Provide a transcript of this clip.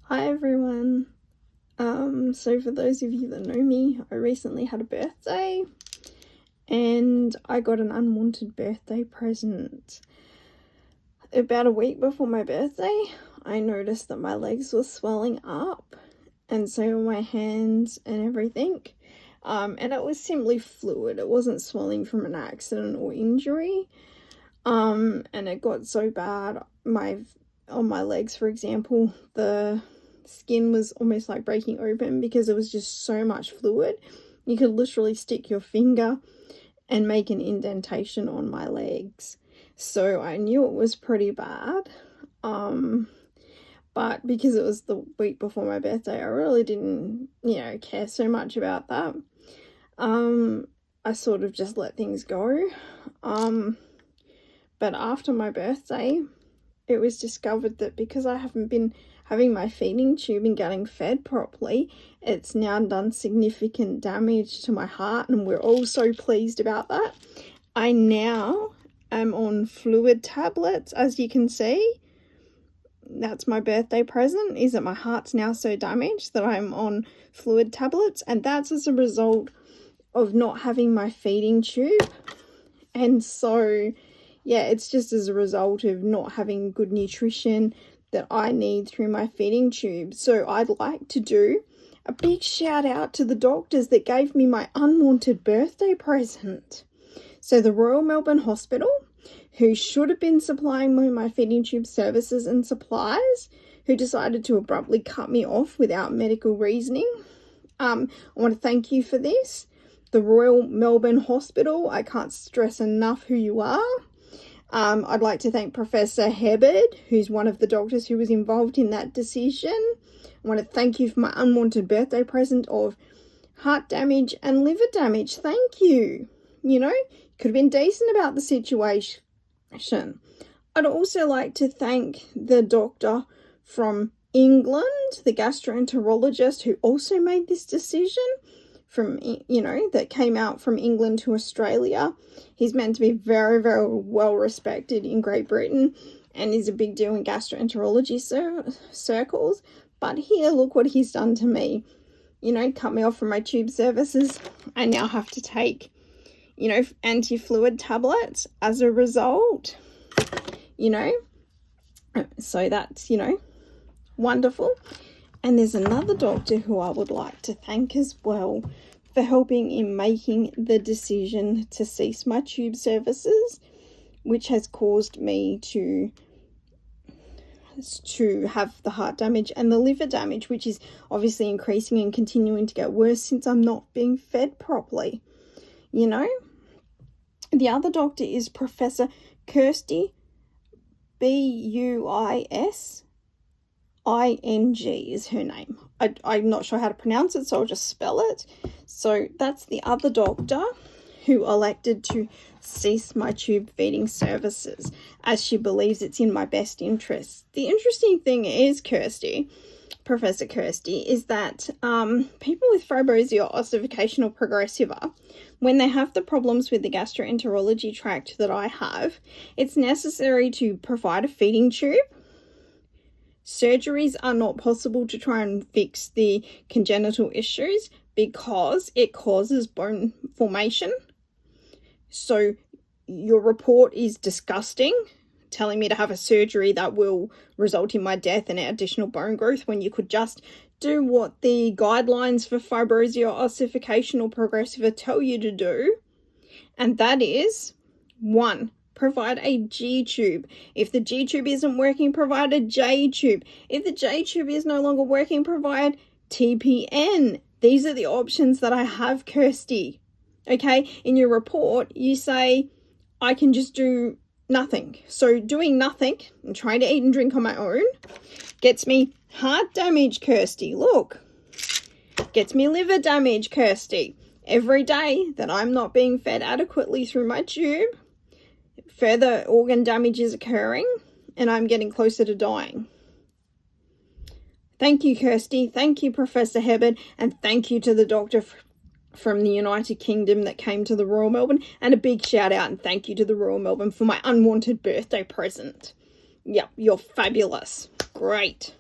Hi everyone. So for those of you that know me, I recently had a birthday and I got an unwanted birthday present. About a week before my birthday, I noticed that my legs were swelling up and so were my hands and everything. And it was simply fluid. It wasn't swelling from an accident or injury. And it got so bad, on my legs, for example, the skin was almost like breaking open because it was just so much fluid. You could literally stick your finger and make an indentation on my legs. So I knew it was pretty bad. But because it was the week before my birthday, I really didn't, care so much about that. I sort of just let things go. But after my birthday, it was discovered that because I haven't been having my feeding tube and getting fed properly, it's now done significant damage to my heart, and we're all so pleased about that. I now am on fluid tablets, as you can see. That's my birthday present, is that my heart's now so damaged that I'm on fluid tablets, and that's as a result of not having my feeding tube. And so yeah, it's just as a result of not having good nutrition that I need through my feeding tube. So I'd like to do a big shout out to the doctors that gave me my unwanted birthday present. So the Royal Melbourne Hospital, who should have been supplying me my feeding tube services and supplies, who decided to abruptly cut me off without medical reasoning. I want to thank you for this. The Royal Melbourne Hospital, I can't stress enough who you are. I'd like to thank Professor Hebard, who's one of the doctors who was involved in that decision. I want to thank you for my unwanted birthday present of heart damage and liver damage. Thank you. Could have been decent about the situation. I'd also like to thank the doctor from England, the gastroenterologist, who also made this decision that came out from England to Australia. He's meant to be very, very well respected in Great Britain and is a big deal in gastroenterology circles. But here, look what he's done to me. Cut me off from my tube services. I now have to take, anti-fluid tablets as a result. So that's, wonderful. And there's another doctor who I would like to thank as well for helping in making the decision to cease my tube services, which has caused me to have the heart damage and the liver damage, which is obviously increasing and continuing to get worse since I'm not being fed properly. The other doctor is Professor Kirsty, Buising is her name. I'm not sure how to pronounce it, so I'll just spell it. So that's the other doctor who elected to cease my tube feeding services, as she believes it's in my best interest. The interesting thing is, Professor Kirsty, is that people with fibrosis or ossification or progressiva, when they have the problems with the gastroenterology tract that I have, it's necessary to provide a feeding tube. Surgeries are not possible to try and fix the congenital issues because it causes bone formation. So your report is disgusting, telling me to have a surgery that will result in my death and additional bone growth, when you could just do what the guidelines for fibrosis or ossification or progressiva tell you to do. And that is, 1, provide a G-tube. If the G-tube isn't working, provide a J-tube. If the J-tube is no longer working, provide TPN. These are the options that I have, Kirsty. Okay, in your report, you say, I can just do nothing. So doing nothing and trying to eat and drink on my own gets me heart damage, Kirsty. Look, gets me liver damage, Kirsty. Every day that I'm not being fed adequately through my tube, further organ damage is occurring and I'm getting closer to dying. Thank you, Kirsty. Thank you, Professor Hebard. And thank you to the doctor from the United Kingdom that came to the Royal Melbourne. And a big shout out and thank you to the Royal Melbourne for my unwanted birthday present. Yep, you're fabulous. Great.